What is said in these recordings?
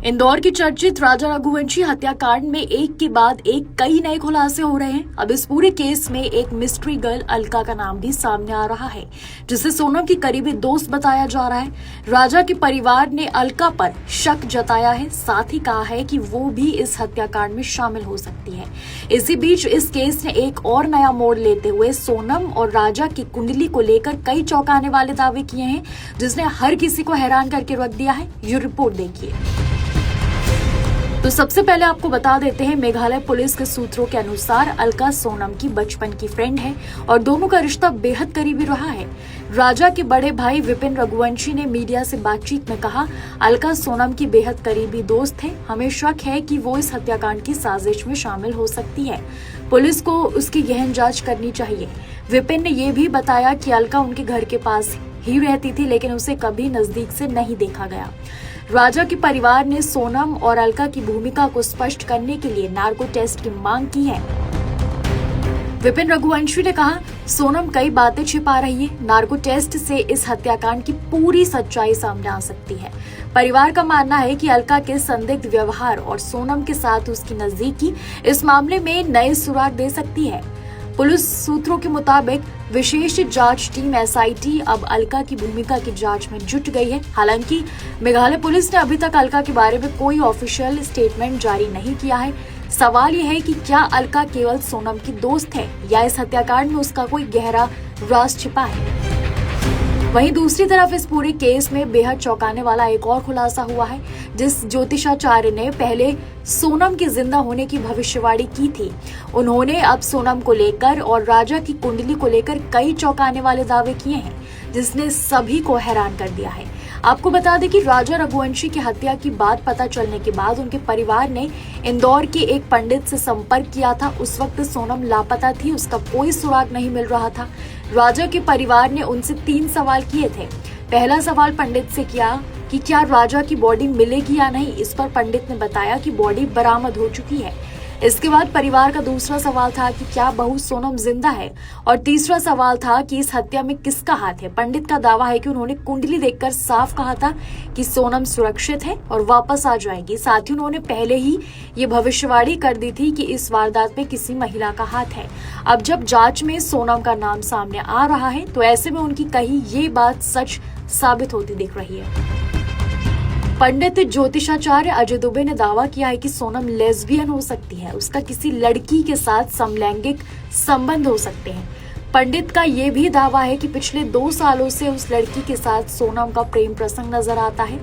इंदौर की चर्चित राजा रघुवंशी हत्याकांड में एक के बाद एक कई नए खुलासे हो रहे हैं। अब इस पूरे केस में एक मिस्ट्री गर्ल अलका का नाम भी सामने आ रहा है, जिसे सोनम की करीबी दोस्त बताया जा रहा है। राजा के परिवार ने अलका पर शक जताया है, साथ ही कहा है कि वो भी इस हत्याकांड में शामिल हो सकती है। इसी बीच इस केस ने एक और नया मोड़ लेते हुए सोनम और राजा की कुंडली को लेकर कई चौंकाने वाले दावे किए हैं, जिसने हर किसी को हैरान करके रख दिया है। ये रिपोर्ट देखिए। तो सबसे पहले आपको बता देते हैं, मेघालय पुलिस के सूत्रों के अनुसार अलका सोनम की बचपन की फ्रेंड है और दोनों का रिश्ता बेहद करीबी रहा है। राजा के बड़े भाई विपिन रघुवंशी ने मीडिया से बातचीत में कहा, अलका सोनम की बेहद करीबी दोस्त है। हमें शक है कि वो इस हत्याकांड की साजिश में शामिल हो सकती है। पुलिस को उसकी गहन जांच करनी चाहिए। विपिन ने यह भी बताया कि अलका उनके घर के पास ही रहती थी, लेकिन उसे कभी नजदीक से नहीं देखा गया। राजा के परिवार ने सोनम और अलका की भूमिका को स्पष्ट करने के लिए नार्को टेस्ट की मांग की है। विपिन रघुवंशी ने कहा, सोनम कई बातें छिपा रही है। नार्को टेस्ट से इस हत्याकांड की पूरी सच्चाई सामने आ सकती है। परिवार का मानना है कि अलका के संदिग्ध व्यवहार और सोनम के साथ उसकी नजदीकी इस मामले में नए सुराग दे सकती है। पुलिस सूत्रों के मुताबिक विशेष जांच टीम SIT अब अलका की भूमिका की जांच में जुट गई है। हालांकि मेघालय पुलिस ने अभी तक अलका के बारे में कोई ऑफिशियल स्टेटमेंट जारी नहीं किया है। सवाल यह है कि क्या अलका केवल सोनम की दोस्त है या इस हत्याकांड में उसका कोई गहरा राज छिपा है। वहीं दूसरी तरफ इस पूरे केस में बेहद चौंकाने वाला एक और खुलासा हुआ है। जिस ज्योतिषाचार्य ने पहले सोनम के जिंदा होने की भविष्यवाणी की थी, उन्होंने अब सोनम को लेकर और राजा की कुंडली को लेकर कई चौंकाने वाले दावे किए हैं, जिसने सभी को हैरान कर दिया है। आपको बता दें कि राजा रघुवंशी की हत्या की बात पता चलने के बाद उनके परिवार ने इंदौर के एक पंडित से संपर्क किया था। उस वक्त सोनम लापता थी, उसका कोई सुराग नहीं मिल रहा था। राजा के परिवार ने उनसे 3 सवाल किए थे। पहला सवाल पंडित से किया कि क्या राजा की बॉडी मिलेगी या नहीं। इस पर पंडित ने बताया कि बॉडी बरामद हो चुकी है। इसके बाद परिवार का दूसरा सवाल था कि क्या बहू सोनम जिंदा है, और तीसरा सवाल था कि इस हत्या में किसका हाथ है। पंडित का दावा है कि उन्होंने कुंडली देखकर साफ कहा था कि सोनम सुरक्षित है और वापस आ जाएगी। साथ ही उन्होंने पहले ही ये भविष्यवाणी कर दी थी कि इस वारदात में किसी महिला का हाथ है। अब जब जांच में सोनम का नाम सामने आ रहा है, तो ऐसे में उनकी कही ये बात सच साबित होती दिख रही है। पंडित ज्योतिषाचार्य अजय दुबे ने दावा किया है कि सोनम लेस्बियन हो सकती है, उसका किसी लड़की के साथ समलैंगिक संबंध हो सकते हैं। पंडित का ये भी दावा है कि पिछले 2 सालों से उस लड़की के साथ सोनम का प्रेम प्रसंग नजर आता है।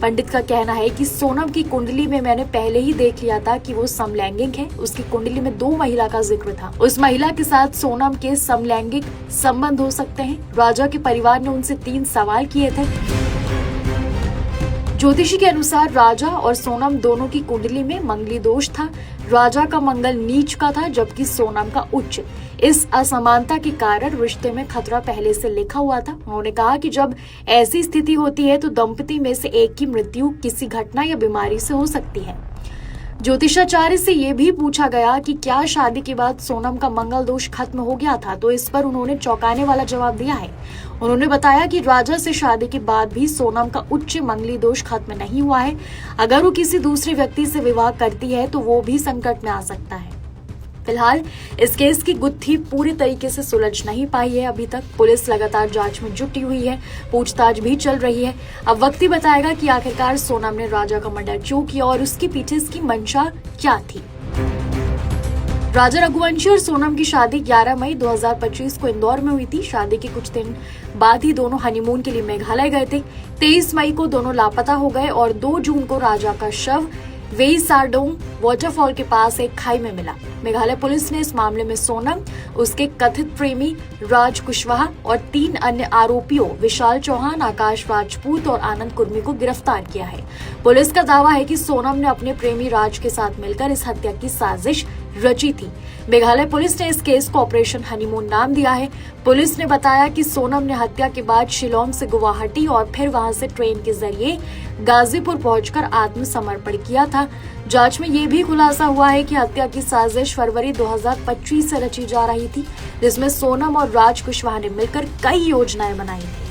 पंडित का कहना है कि सोनम की कुंडली में मैंने पहले ही देख लिया था कि वो समलैंगिक है। उसकी कुंडली में 2 महिला का जिक्र था। उस महिला के साथ सोनम के समलैंगिक संबंध हो सकते हैं। राजा के परिवार ने उनसे 3 सवाल किए थे। ज्योतिषी के अनुसार राजा और सोनम दोनों की कुंडली में मंगली दोष था। राजा का मंगल नीच का था, जबकि सोनम का उच्च। इस असमानता के कारण रिश्ते में खतरा पहले से लिखा हुआ था। उन्होंने कहा कि जब ऐसी स्थिति होती है तो दंपति में से एक की मृत्यु किसी घटना या बीमारी से हो सकती है। ज्योतिषाचार्य से ये भी पूछा गया कि क्या शादी के बाद सोनम का मंगल दोष खत्म हो गया था, तो इस पर उन्होंने चौंकाने वाला जवाब दिया है। उन्होंने बताया कि राजा से शादी के बाद भी सोनम का उच्च मंगली दोष खत्म नहीं हुआ है। अगर वो किसी दूसरे व्यक्ति से विवाह करती है तो वो भी संकट में आ सकता है। फिलहाल इस केस की गुत्थी पूरी तरीके से सुलझ नहीं पाई है। अभी तक पुलिस लगातार जांच में जुटी हुई है, पूछताछ भी चल रही है। अब वक्त ही बताएगा कि आखिरकार सोनम ने राजा का मर्डर क्यों किया और उसके पीछे इसकी मंशा क्या थी। राजा रघुवंशी और सोनम की शादी 11 मई 2025 को इंदौर में हुई थी। शादी के कुछ दिन बाद ही दोनों हनीमून के लिए मेघालय गए थे। 23 मई को दोनों लापता हो गए और 2 जून को राजा का शव वेई सारडोंग वाटरफॉल के पास एक खाई में मिला। मेघालय पुलिस ने इस मामले में सोनम, उसके कथित प्रेमी राज कुशवाहा और 3 अन्य आरोपियों विशाल चौहान, आकाश राजपूत और आनंद कुर्मी को गिरफ्तार किया है। पुलिस का दावा है कि सोनम ने अपने प्रेमी राज के साथ मिलकर इस हत्या की साजिश रची थी। मेघालय पुलिस ने इस केस को ऑपरेशन हनीमून नाम दिया है। पुलिस ने बताया कि सोनम ने हत्या के बाद शिलोंग से गुवाहाटी और फिर वहां से ट्रेन के जरिए गाजीपुर पहुंचकर आत्मसमर्पण किया था। जांच में ये भी खुलासा हुआ है कि हत्या की साजिश फरवरी 2025 से रची जा रही थी, जिसमें सोनम और राज कुशवाहा ने मिलकर कई योजनाएं बनाई थी।